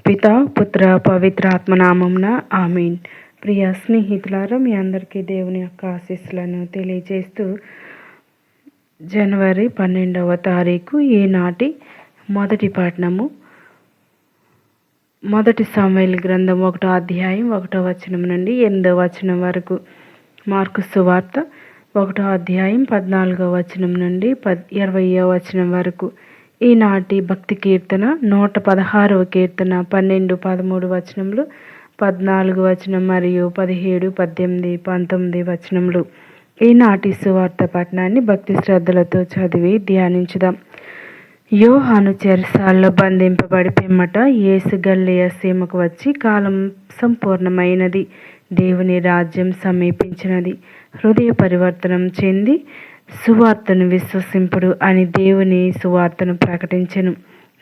పితా పుత్ర పవిత్ర ఆత్మనామంన ఆమీన్. ప్రియ స్నేహితులారా, మీ అందరికీ దేవుని యొక్క ఆశీస్సులను తెలియజేస్తూ జనవరి 12వ తారీఖు ఈనాటి మొదటి పఠనము మొదటి సమూయేలు గ్రంథం 1వ అధ్యాయం 1వ వచనం నుండి 8వ వచనం వరకు. మార్కు సువార్త 1వ అధ్యాయం 14వ వచనం నుండి 20వ వచనం వరకు. ఈనాటి భక్తి కీర్తన 116వ కీర్తన 12, 13 వచనములు, 14 వచనం మరియు 17, 18, 19 వచనములు. ఈనాటి సువార్త పఠనాన్ని భక్తి శ్రద్ధలతో చదివి ధ్యానించుదాం. యోహాను చెరసాలలో బంధింపబడి పిమ్మట యేసు గలిలయ సీమకు వచ్చి, కాలం సంపూర్ణమైనది, దేవుని రాజ్యం సమీపించినది, హృదయ పరివర్తనం చెంది సువార్తను విశ్వసింపుడు అని దేవుని సువార్తను ప్రకటించెను.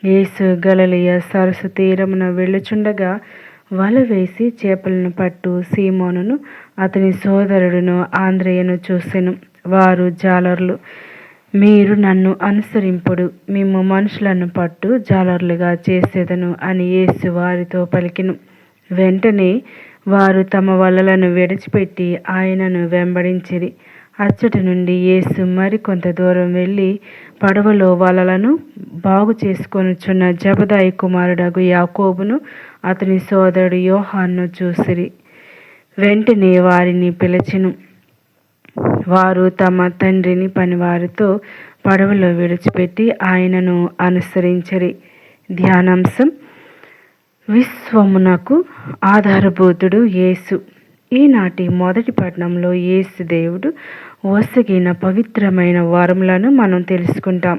యేసు గలిలయ సరస్సు తీరమున వెళ్ళుచుండగా వల వేసి చేపలను పట్టు సీమోనును అతని సోదరుడును ఆంద్రేయను చూసెను. వారు జాలర్లు. మీరు నన్ను అనుసరింపుడు, మేము మనుషులను పట్టు జాలర్లుగా చేసేదను అని యేసు వారితో పలికెను. వెంటనే వారు తమ వలలను విడిచిపెట్టి ఆయనను వెంబడించిరి. అచ్చటి నుండి యేసు మరికొంత దూరం వెళ్ళి పడవలో వలలను బాగు చేసుకొనుచున్న జెబెదాయి కుమారుడగు యాకోబును అతని సోదరుడు యోహానును చూసిరి. వెంటనే వారిని పిలిచెను. వారు తమ తండ్రిని పనివారితో పడవలో విడిచిపెట్టి ఆయనను అనుసరించిరి. ధ్యానాంశం: విశ్వమునకు ఆధారభూతుడు యేసు. ఈనాటి మొదటి పఠనంలో యేసు దేవుడు ఒసగిన పవిత్రమైన వరములను మనం తెలుసుకుంటాం.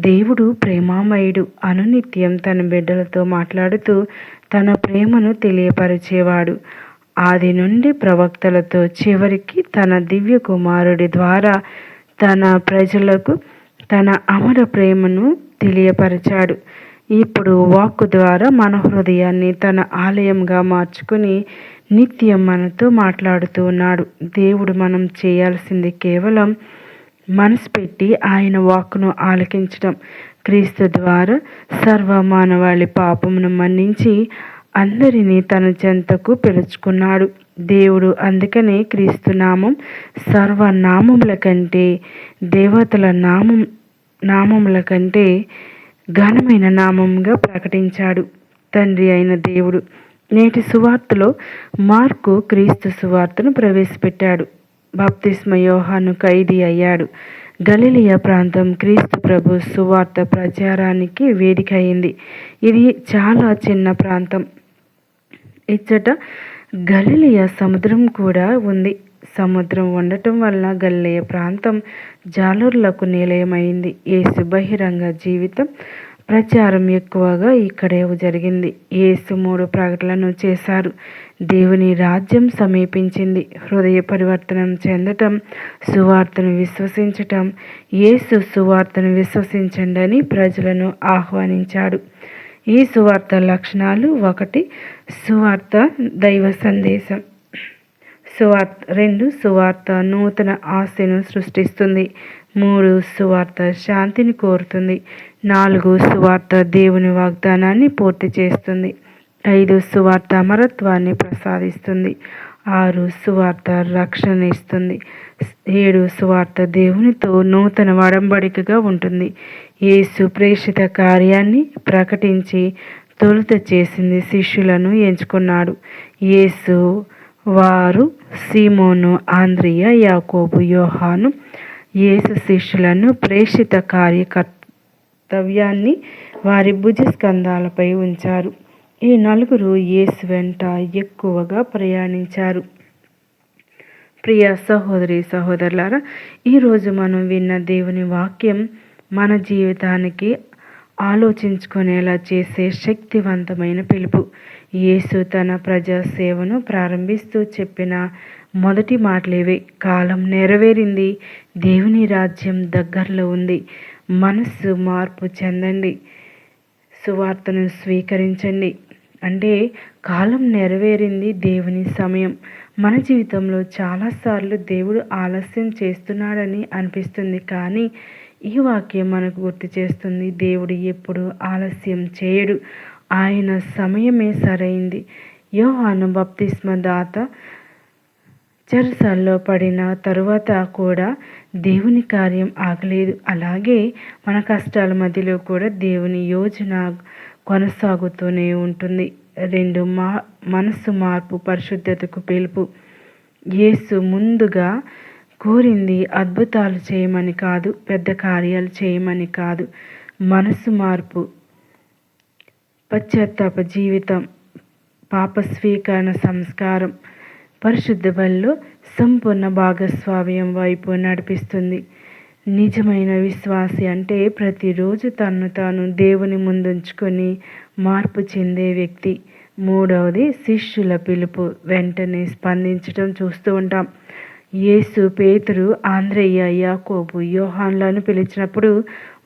దేవుడు ప్రేమామయుడు. అనునిత్యం తన బిడ్డలతో మాట్లాడుతూ తన ప్రేమను తెలియపరిచేవాడు. ఆది నుండి ప్రవక్తలతో చివరికి తన దివ్య కుమారుడి ద్వారా తన ప్రజలకు తన అమర ప్రేమను తెలియపరిచాడు. ఇప్పుడు వాక్కు ద్వారా మన హృదయాన్ని తన ఆలయంగా మార్చుకుని నిత్యం మనతో మాట్లాడుతూ ఉన్నాడు. దేవుడు మనం చేయాల్సింది కేవలం మనసు పెట్టి ఆయన వాక్కును ఆలకించడం. క్రీస్తు ద్వారా సర్వమానవాళి పాపమును మన్నించి అందరినీ తన చెంతకు పిలుచుకున్నాడు. దేవుడు అందుకనే క్రీస్తు నామం సర్వనామముల కంటే, దేవతల నామముల కంటే ఘనమైన నామంగా ప్రకటించాడు. తండ్రి అయిన దేవుడు. నేటి సువార్తలో మార్కు క్రీస్తు సువార్తను ప్రవేశపెట్టాడు. బాప్తిస్మ యోహాను ఖైదీ అయ్యాడు. గలిలయ ప్రాంతం క్రీస్తు ప్రభు సువార్త ప్రచారానికి వేదిక అయింది. ఇది చాలా చిన్న ప్రాంతం. ఇచ్చట గలిలయ సముద్రం కూడా ఉంది. సముద్రం ఉండటం వలన గలిలయ ప్రాంతం జాలరులకు నిలయమైంది. యేసు బహిరంగ జీవితం ప్రచారం ఎక్కువగా ఇక్కడే జరిగింది. యేసు 3 ప్రకటనలను చేశారు. దేవుని రాజ్యం సమీపించింది, హృదయ పరివర్తనం చెందటం, సువార్తను విశ్వసించటం. యేసు సువార్తను విశ్వసించండి అని ప్రజలను ఆహ్వానించాడు. ఈ సువార్త లక్షణాలు: 1. సువార్త దైవ సందేశం. 2. సువార్త నూతన ఆశను సృష్టిస్తుంది. 3. సువార్త శాంతిని కోరుతుంది. 4. సువార్త దేవుని వాగ్దానాన్ని పూర్తి చేస్తుంది. 5. సువార్త అమరత్వాన్ని ప్రసాదిస్తుంది. 6. సువార్త రక్షణ ఇస్తుంది. 7. సువార్త దేవునితో నూతన వడంబడికగా ఉంటుంది. యేసు ప్రేషిత కార్యాన్ని ప్రకటించి తొలుత చేసింది శిష్యులను ఎంచుకున్నాడు. యేసు వారు సీమోను, ఆంద్రియ, యాకోబు, యోహాను యేసు శిష్యులను ప్రేషిత కర్తవ్యాన్ని వారి భుజస్కంధాలపై ఉంచారు. ఈ 4 యేసు వెంట ఎక్కువగా ప్రయాణించారు. ప్రియ సహోదరి సహోదరులారా, ఈరోజు మనం విన్న దేవుని వాక్యం మన జీవితానికి ఆలోచించుకునేలా చేసే శక్తివంతమైన పిలుపు. యేసు తన ప్రజా సేవను ప్రారంభిస్తూ చెప్పిన మొదటి మాటలేవే. కాలం నెరవేరింది, దేవుని రాజ్యం దగ్గరలో ఉంది, మనస్సు మార్పు చెందండి, సువార్తను స్వీకరించండి. అంటే కాలం నెరవేరింది, దేవుని సమయం. మన జీవితంలో చాలాసార్లు దేవుడు ఆలస్యం చేస్తున్నాడని అనిపిస్తుంది. కానీ ఈ వాక్యం మనకు గుర్తు చేస్తుంది, దేవుడు ఎప్పుడు ఆలస్యం చేయడు. ఆయన సమయమే సరైంది. యోహాను బప్తిస్మ దాత చెరసాల్లో పడిన తరువాత కూడా దేవుని కార్యం ఆగలేదు. అలాగే మన కష్టాల మధ్యలో కూడా దేవుని యోజన కొనసాగుతూనే ఉంటుంది. 2 మనసు మార్పు, పరిశుద్ధతకు పిలుపు. యేసు ముందుగా కోరింది అద్భుతాలు చేయమని కాదు, పెద్ద కార్యాలు చేయమని కాదు, మనసు మార్పు, పశ్చాత్తాప జీవితం, పాప స్వీకరణ సంస్కారం, పరిశుద్ధ బలిలో సంపూర్ణ భాగస్వామ్యం వైపు నడిపిస్తుంది. నిజమైన విశ్వాసి అంటే ప్రతిరోజు తన్ను తాను దేవుని ముందుంచుకొని మార్పు చెందే వ్యక్తి. 3వది శిష్యుల పిలుపు, వెంటనే స్పందించడం చూస్తూ ఉంటాం. యేసు పేతురు, ఆంద్రయ్య, యాకోబు, యోహాన్లను పిలిచినప్పుడు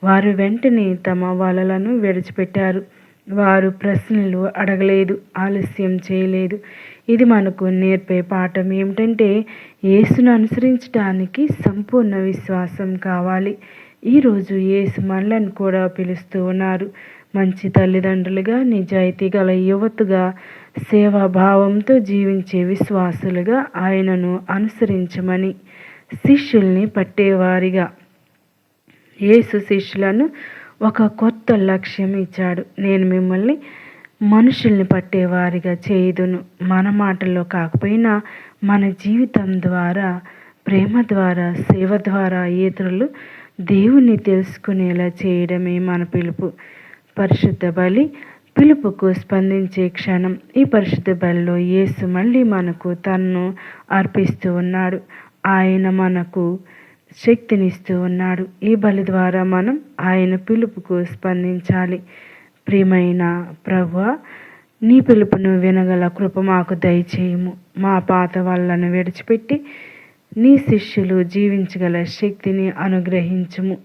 వారు వెంటనే తమ వలలను విడిచిపెట్టారు. వారు ప్రశ్నలు అడగలేదు, ఆలస్యం చేయలేదు. ఇది మనకు నేర్పే పాఠం ఏమిటంటే యేసును అనుసరించడానికి సంపూర్ణ విశ్వాసం కావాలి. ఈరోజు యేసు మనలను కూడా పిలుస్తూ ఉన్నారు. మంచి తల్లిదండ్రులుగా, నిజాయితీ గల యువతగా, సేవాభావంతో జీవించే విశ్వాసులుగా ఆయనను అనుసరించమని, శిష్యుల్ని పట్టేవారిగా. యేసు శిష్యులను ఒక కొత్త లక్ష్యం ఇచ్చాడు. నేను మిమ్మల్ని మనుషుల్ని పట్టేవారిగా చేయుదును. మన మాటల్లో కాకపోయినా మన జీవితం ద్వారా, ప్రేమ ద్వారా, సేవ ద్వారా ఇతరులు దేవుణ్ణి తెలుసుకునేలా చేయడమే మన పిలుపు. పరిశుద్ధ బలి పిలుపుకు స్పందించే క్షణం. ఈ పరిశుద్ధ బలిలో యేసు మళ్ళీ మనకు తన్ను అర్పిస్తూ ఉన్నాడు. ఆయన మనకు శక్తినిస్తూ ఉన్నాడు. ఈ బలి ద్వారా మనం ఆయన పిలుపుకు స్పందించాలి. ప్రియమైన ప్రభువా, నీ పిలుపును వినగల కృప మాకు దయచేయము. మా పాత వాళ్ళను విడిచిపెట్టి నీ శిష్యులు జీవించగల శక్తిని అనుగ్రహించుము.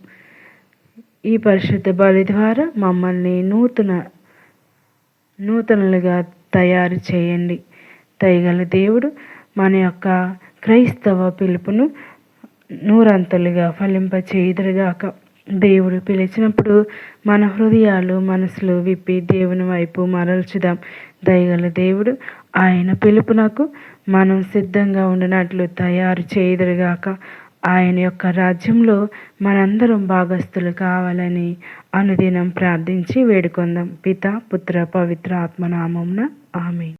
ఈ పరిశుద్ధ బలి ద్వారా మమ్మల్ని నూతనలుగా తయారు చేయండి. దయగల దేవుడు మన యొక్క క్రైస్తవ పిలుపును నూరంతలుగా ఫలింపచేయుదురుగాక. దేవుడు పిలిచినప్పుడు మన హృదయాలు, మనసులు విప్పి దేవుని వైపు మరల్చుదాం. దయగల దేవుడు ఆయన పిలుపునకు మనం సిద్ధంగా ఉండినట్లు తయారు చేయుదురుగాక. ఆయన యొక్క రాజ్యంలో మనందరం భాగస్థులు కావాలని అనుదినం ప్రార్థించి వేడుకొందాం. పిత, పుత్ర, పవిత్ర ఆత్మ నామమున ఆమేన్.